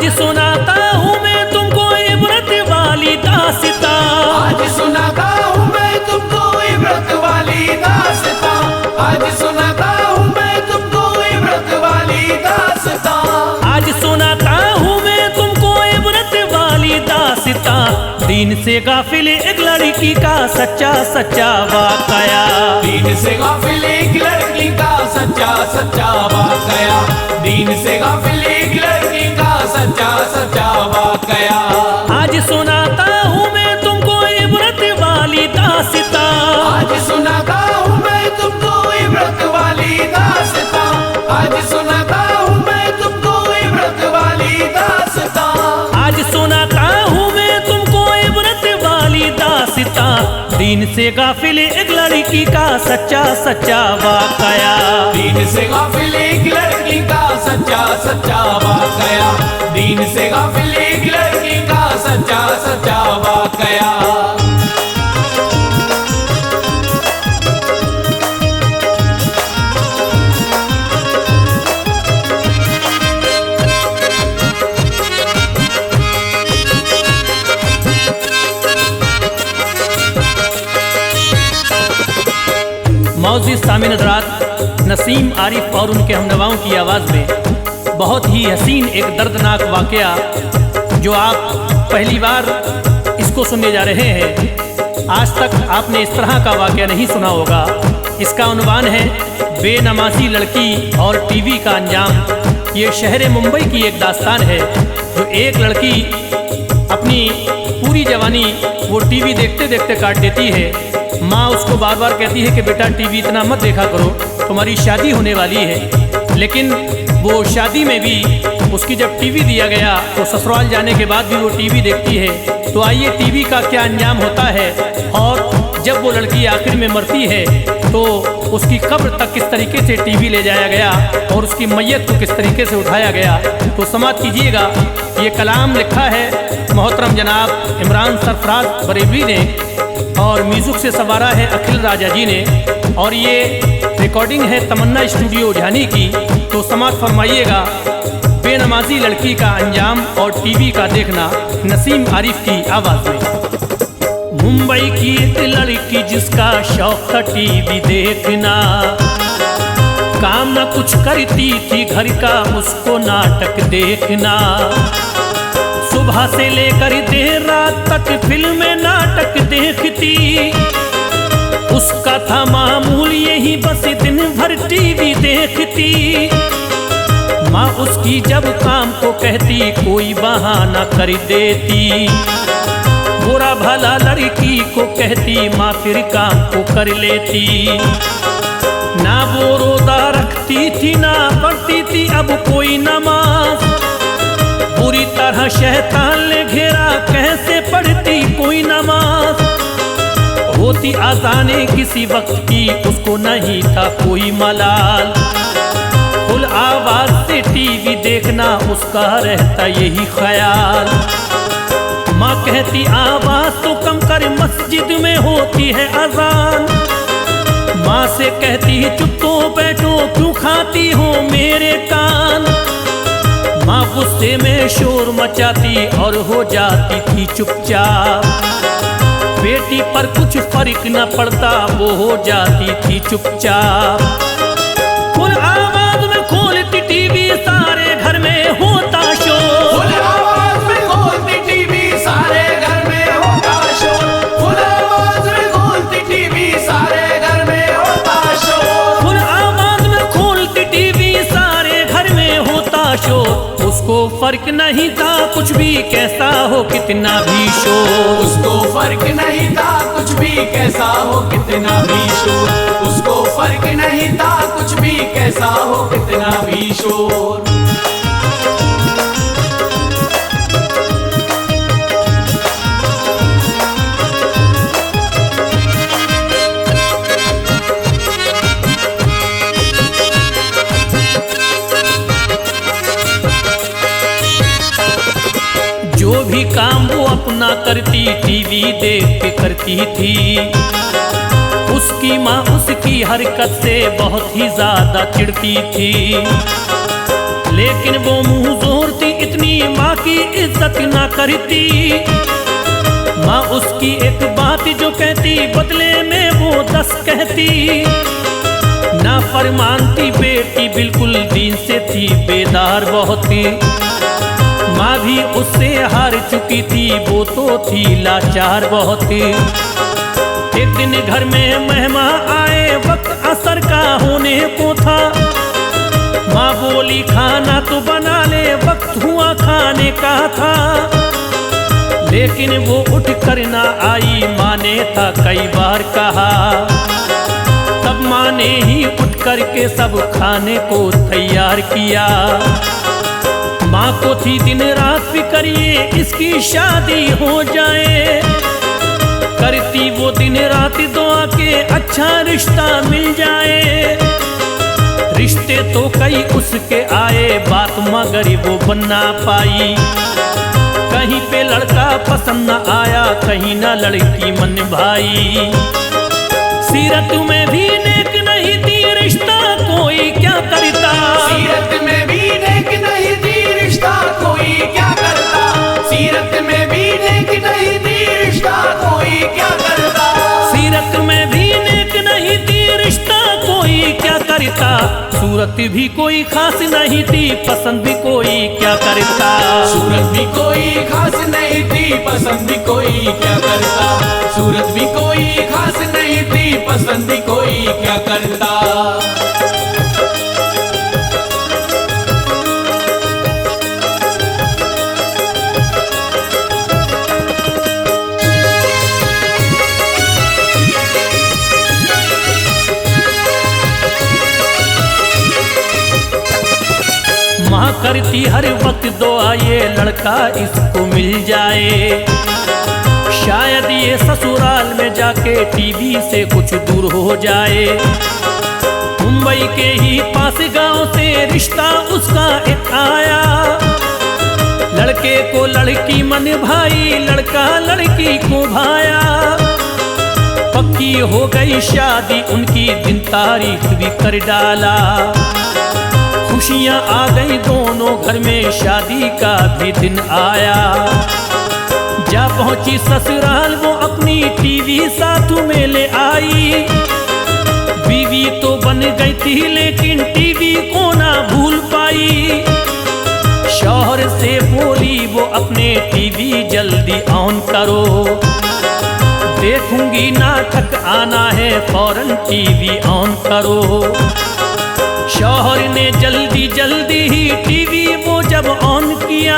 आज सुनाता हूँ मैं तुमको इबरत वाली दास्तां, आज सुनाता हूँ मैं तुमको इबरत वाली दास्तां, आज सुनाता हूँ मैं तुमको इबरत वाली दास्तां, आज सुनाता हूँ मैं तुमको इबरत वाली दास्तां। दीन से गाफिल एक लड़की का सच्चा सच्चा वाकया, दीन से गाफिल एक लड़की का सच्चा सच्चा वाकया, दीन से गाफिल एक लड़की का सच्चा सच्चा वाकया। आज सुनाता हूँ मैं तुमको इबरत वाली दास्तां, आज सुनाता हूँ मैं तुमको इबरत वाली दास्तां, आज सुनाता हूँ मैं तुमको इबरत वाली दास्तां, आज सुनाता हूँ मैं तुमको इबरत वाली दास्तां। दीन से गाफिल एक लड़की का सच्चा सच्चा वाकया, दीन से गाफिल एक लड़की का सच्चा सच्चा वाकया, दीन से गाफिल एक लड़की का सच्चा सच्चा वाकया। मौजूद सामिन हज़रात, नसीम आरिफ और उनके हमनवाओं की आवाज़ में बहुत ही हसीन एक दर्दनाक वाक़या जो आप पहली बार इसको सुनने जा रहे हैं। आज तक आपने इस तरह का वाक़या नहीं सुना होगा। इसका उन्वान है बेनमाजी लड़की और टीवी का अंजाम। ये शहर मुंबई की एक दास्तान है जो एक लड़की अपनी पूरी जवानी वो टीवी देखते देखते काट देती है। माँ उसको बार बार कहती है कि बेटा टीवी इतना मत देखा करो, तुम्हारी शादी होने वाली है। लेकिन वो शादी में भी उसकी जब टीवी दिया गया तो ससुराल जाने के बाद भी वो टीवी देखती है। तो आइए टीवी का क्या अंजाम होता है और जब वो लड़की आखिर में मरती है तो उसकी कब्र तक किस तरीके से टीवी ले जाया गया और उसकी मैयत को किस तरीके से उठाया गया। तो समाअत कीजिएगा। ये कलाम लिखा है मोहतरम जनाब इमरान सरफराज बरेलवी ने और म्यूजिक से सवारा है अखिल राजा जी ने, और ये रिकॉर्डिंग है तमन्ना स्टूडियो झानी की। तो समाअत फरमाइएगा। बेनमाजी लड़की का अंजाम और टीवी का देखना, नसीम आरिफ की आवाज़ में। मुंबई की एक लड़की जिसका शौक था टीवी देखना, काम न कुछ करती थी घर का उसको नाटक देखना। सुबह से लेकर देर रात तक फिल्में नाटक देखती, उसका था मामूल यही बस दिन भर टीवी देखती। माँ उसकी जब काम को कहती कोई बहाना कर देती, बुरा भला लड़की को कहती माँ फिर काम को कर लेती। ना वो रोज़ा रखती थी ना पढ़ती थी अब कोई नमाज, बुरी तरह शैतान ने घेरा कैसे पढ़ती कोई नमाज। होती आज़ाने किसी वक्त की उसको नहीं था कोई मलाल, फुल आवाज से टीवी देखना उसका रहता यही ख्याल। माँ कहती आवाज तो कम कर मस्जिद में होती है अजान, माँ से कहती चुप तो बैठो क्यों खाती हो मेरे कान। माँ गुस्से में शोर मचाती और हो जाती थी चुपचाप, बेटी पर कुछ फर्क न पड़ता वो हो जाती थी चुपचाप। फुल आवाज में खोलती टीवी सारे घर में होता शोर, फुल आवाज में खोलती टीवी सारे घर में होता शोर, फुल आवाज में खोलती टीवी सारे घर में होता शोर, फुल आवाज में खोलती टीवी सारे घर में होता शोर। उसको फर्क नहीं था कुछ भी कैसा हो कितना भी शोर, उसको फर्क नहीं था कुछ भी कैसा हो कितना भी शोर, उसको फर्क नहीं था कुछ भी कैसा हो कितना भी शोर। जो भी काम वो अपना करती टीवी देख के करती थी। उसकी माँ उसकी हरकत से बहुत ही ज्यादा चिढ़ती थी, लेकिन वो मुंह जोर थी इतनी इतनी माँ की इज्जत ना करती। माँ उसकी एक बात जो कहती बदले में वो 10 कहती। ना फरमानती बेटी बिल्कुल दीन से थी बेदार बहुत थी। माँ भी उससे हार चुकी थी, वो तो थी लाचार बहुत थी। एक दिन घर में मेहमान आए, वक्त असर का होने को था। माँ बोली खाना तो बना ले, वक्त हुआ खाने का था। लेकिन वो उठ कर ना आई, माँ ने था कई बार कहा। तब माँ ने ही उठ कर के सब खाने को तैयार किया। माँ को थी दिन रात फिक्र ये इसकी शादी हो जाए। करती वो दिन रात दुआ के अच्छा रिश्ता मिल जाए। रिश्ते तो कई उसके आए, बात मगर वो बन ना पाई। कहीं पे लड़का पसंद न आया, कहीं ना लड़की मन भाई। सीरत में भी नेक नहीं थी, रिश्ता कोई क्या करता। सीरत में भी नेक नहीं थी, रिश्ता कोई क्या करता। सीरत में भी नेक नहीं थी, रिश्ता कोई क्या करता। सीरत में भी नेक नहीं थी, रिश्ता कोई क्या करता। सूरत भी कोई खास नहीं थी, पसंद भी कोई क्या करता। सूरत भी कोई खास नहीं थी, पसंद भी कोई क्या करता। सूरत भी कोई खास नहीं थी, पसंद भी कोई क्या करता। माँ करती हर वक्त दुआ ये लड़का इसको मिल जाए। शायद ये ससुराल में जाके टीवी से कुछ दूर हो जाए। मुंबई के ही पास गांव से रिश्ता उसका एक आया। लड़के को लड़की मन भाई, लड़का लड़की को भाया। पक्की हो गई शादी उनकी, दिन तारीख भी कर डाला। खुशियाँ आ गई दोनों घर में, शादी का भी दिन आया। जा पहुंची ससुराल वो अपनी टीवी साथ में ले आई। बीवी तो बन गई थी लेकिन टीवी को ना भूल पाई। शौहर से बोली वो अपने टीवी जल्दी ऑन करो। देखूंगी नाटक आना है, फौरन टीवी ऑन करो। शौहर ने जल्दी जल्दी ही टीवी वो जब ऑन किया।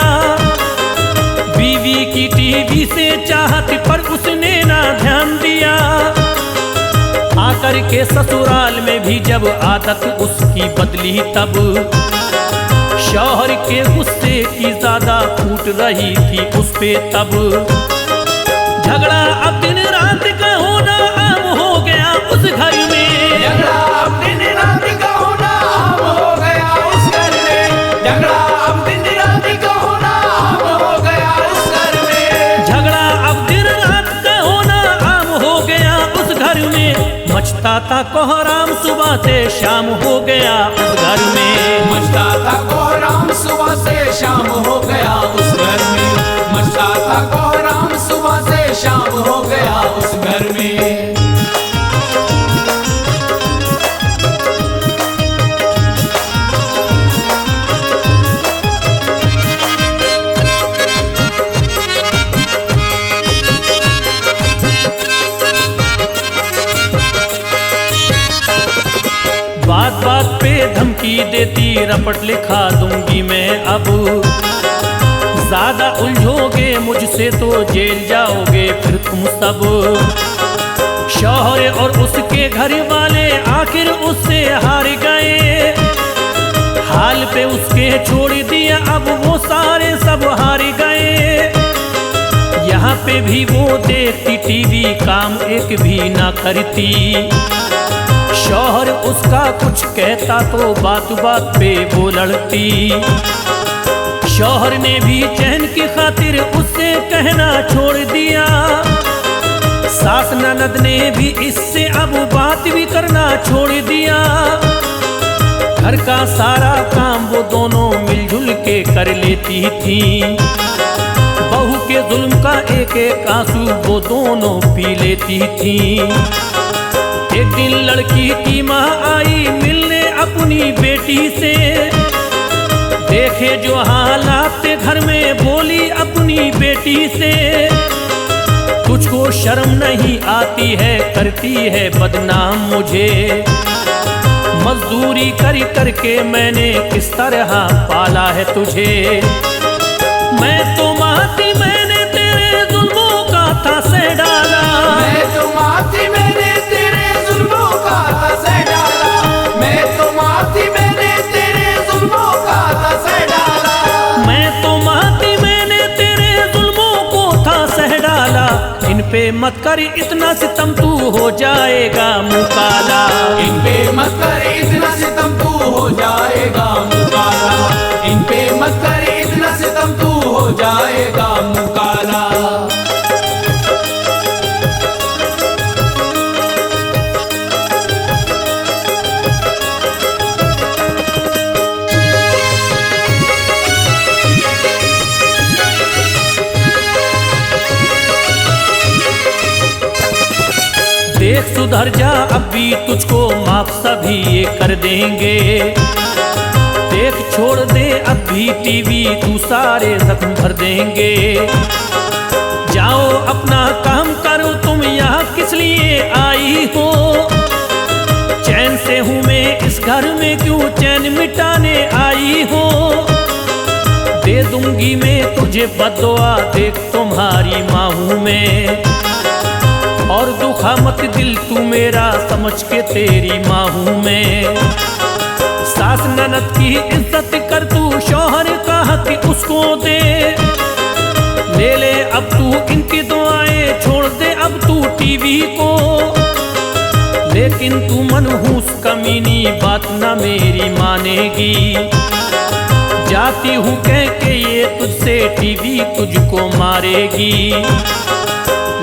बीवी की टीवी से चाहत पर उसने ना ध्यान दिया। आकर के ससुराल में भी जब आदत उसकी बदली, तब शौहर के गुस्से की ज्यादा फूट रही थी उस पे। तब झगड़ा अब दिन रात का होना आम हो गया उस घर में। झगड़ा अब दिन रात का होना आम हो गया उस घर में। झगड़ा अब दिन रात का होना आम हो गया उस घर में। झगड़ा अब दिन रात का होना आम हो गया उस घर में। मचता था कोहराम सुबह से शाम हो गया उस घर में। मचता था कोहराम सुबह से शाम हो गया उस घर में। मचता था कोहराम सुबह से शाम हो गया उस घर में। बात बात पे धमकी देती, रपट लिखा दूंगी मैं अब। ज्यादा उलझोगे मुझसे तो जेल जाओगे फिर तुम सब। शौहर और उसके घर वाले आखिर उससे हार गए। हाल पे उसके छोड़ दिया, अब वो सारे सब हार गए। यहाँ पे भी वो देखती टीवी, काम एक भी ना करती। शौहर उसका कुछ कहता तो बात बात पे वो लड़ती। शौहर ने भी चैन की खातिर उससे कहना छोड़ दिया। सास ननद ने भी इससे अब बात भी करना छोड़ दिया। घर घर का सारा काम वो दोनों मिलजुल के कर लेती थी। बहू के जुल्म का एक एक आंसू वो दोनों पी लेती थी। एक दिन लड़की की माँ आई मिलने अपनी बेटी से, देखे जो हालात घर में बोली अपनी बेटी से, तुझको शर्म नहीं आती है, करती है बदनाम मुझे। मजदूरी कर करके मैंने किस तरह पाला है तुझे। मैं तो माँ थी मैंने तेरे जुल्मों का था सह डाला। मैं तो माँ थी मैंने तेरे जुल्मों का था सह डाला। मैं तो माँ थी मैंने तेरे जुल्मों का था सह डाला। मैं तो माँ थी मैंने तेरे जुल्मों को था सह डाला। इन पे मत कर इतना सितम तू हो जाएगा मुकाला। इन पे मत कर इतना सितम तू हो जाएगा मुकाला। इन पे मत कर इतना सितम तू हो जाएगा मुकाला। देख सुधर जा अब भी तुझको माफ सभी ये कर देंगे। देख छोड़ दे अब भी टीवी तू सारे जख्म भर देंगे। जाओ अपना काम करो तुम यहाँ किस लिए आई हो। चैन से हूँ मैं इस घर में क्यों चैन मिटाने आई हो। दे दूंगी मैं तुझे बद्दुआ देख तुम्हारी माँ हूँ मैं। और दुखा मत दिल तू मेरा समझ के तेरी माँ हूँ मैं। सास ननद की इज्जत कर तू शौहर का हक उसको दे। ले ले अब तू इनकी दुआएं छोड़ दे अब तू टीवी को। लेकिन तू मनहूस कमीनी बात ना मेरी मानेगी। जाती हूँ कह के ये तुझसे टीवी तुझको मारेगी।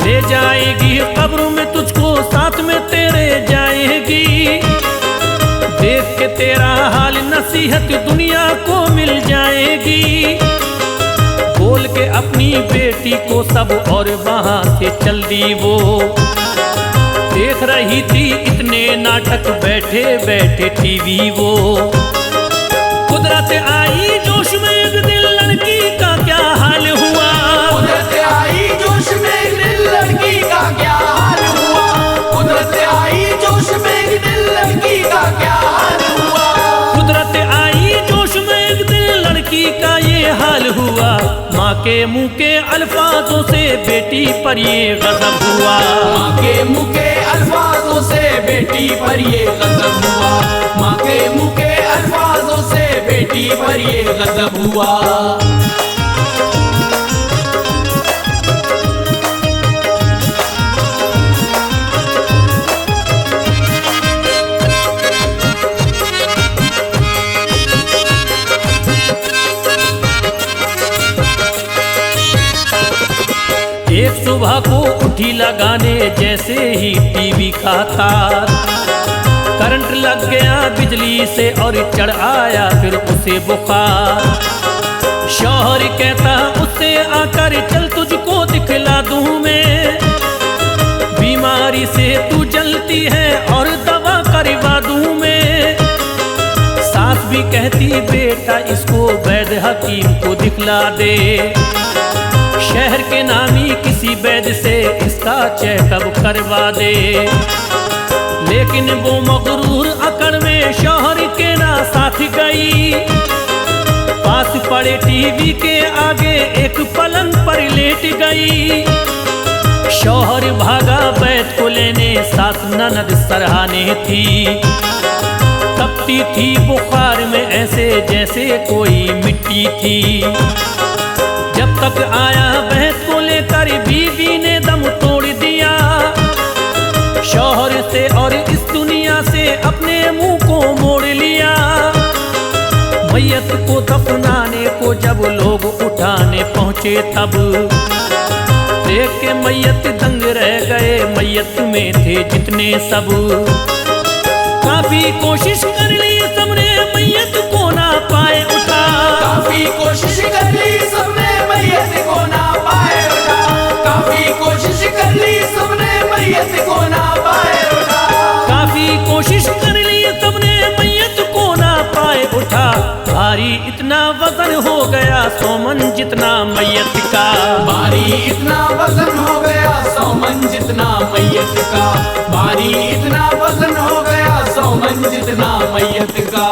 ले जाएगी कब्र में तुझको साथ में तेरे जाएगी। देख के तेरा हाल नसीहत दुनिया को मिल जाएगी। बोल के अपनी बेटी को सब और वहां से चल दी वो। देख रही थी इतने नाटक बैठे बैठे टीवी वो। कुदरत आई जोश में एक दिल लड़की का क्या हाल हुआ। कुदरत आई जोश में एक दिल लड़की का क्या हाल हुआ। कुदरत आई जोश में एक दिल लड़की का क्या हाल हुआ। कुदरत आई जोश में एक दिल लड़की का ये हाल हुआ। माँ के मुंह के अल्फाजों से बेटी पर ये गजब हुआ। माँ के मुंह के अल्फाजों से बेटी पर ये गजब हुआ। माँ के मुंह के अल्फाजों से बेटी पर ये गजब हुआ। एक सुबह को उठी लगाने जैसे ही टीवी का तार। करंट लग गया बिजली से और चढ़ आया फिर उसे बुखार। शौहर कहता उससे आकर चल तुझको दिखला दूं मैं। बीमारी से तू जलती है और दवा करवा दूं मैं। सास भी कहती बेटा इसको वैद्य हकीम को दिखला दे। शहर के नामी किसी वैद्य से इसका चेकअप करवा दे। लेकिन वो मगरूर अकड़ में शौहर के ना साथ गई। पास पड़े टीवी के आगे एक पलंग पर लेट गई। शौहर भागा वैद्य को लेने सास ननद सराहने थी। तपती थी बुखार में ऐसे जैसे कोई मिट्टी थी। जब तक आया वैद्य को लेकर बीवी ने दम तोड़ दिया। शौहर से और इस दुनिया से अपने मुंह को मोड़ लिया। मैयत को दफनाने को जब लोग उठाने पहुंचे तब देख के मैयत दंग रह गए। मैयत में थे जितने सब। काफी कोशिश कर ली सबने भारी इतना वजन हो गया 100 मन जितना मैयत का। भारी इतना वजन हो गया 100 मन जितना मैयत का। भारी इतना वजन हो गया 100 मन जितना मैयत का।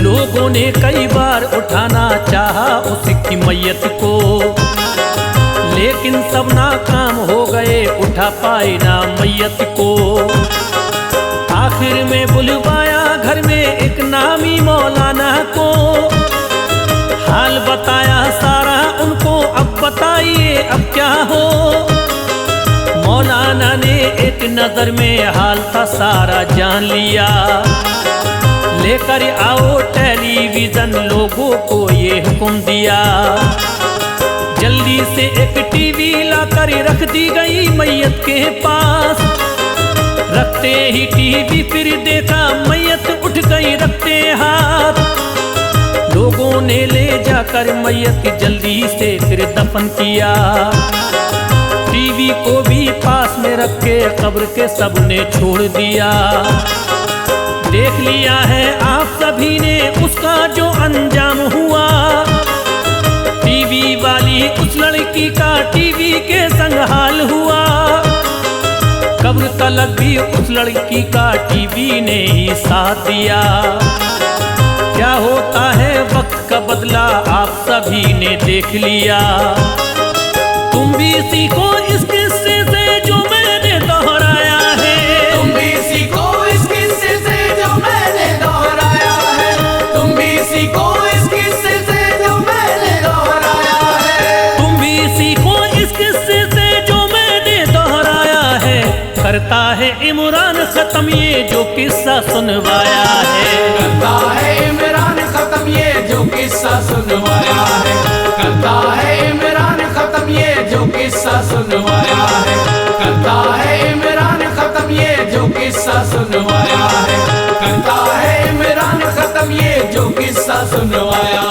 लोगों ने कई बार उठाना चाहा उसकी मैयत को, लेकिन सब नाकाम हो गए, उठा पाए ना मैयत को। आखिर में बुलवाया घर में एक नामी मौलाना को, हाल बताया सारा उनको, अब बताइए अब क्या हो। मौलाना ने एक नजर में हाल था सारा जान लिया, लेकर आओ टेलीविजन लोगों को ये हुक्म दिया। जल्दी से एक टीवी लाकर रख दी गई मैयत के पास। रखते ही टीवी फिर देखा मैयत उठ गई रखते हाथ। लोगों ने ले जाकर मैयत जल्दी से फिर दफन किया। टीवी को भी पास में रख के कब्र के सबने छोड़ दिया। देख लिया है आप सभी ने उसका जो अंजाम हुआ। टीवी वाली उस लड़की का टीवी के संग हाल हुआ। कब्र तलक भी उस लड़की का टीवी ने ही साथ दिया। क्या होता है वक्त का बदला आप सभी ने देख लिया। तुम भी सीखो इस किस्से से जो मैंने दोहराया है। तुम भी सीखो इस किस्से से जो मैंने दोहराया है। तुम भी सीखो इस किस्से से जो मैंने दोहराया है। तुम भी सीखो इस किस्से से जो मैंने दोहराया है। करता है इमरान खत्म ये जो किस्सा सुनवाया है। करता है इमरान खत्म ये जो किस्सा सुनवाया है। करता है इमरान खत्म ये जो किस्सा सुनवाया है। करता है इमरान खत्म ये जो किस्सा सुनवाया है। करता है इमरान खत्म ये जो किस्सा सुनवाया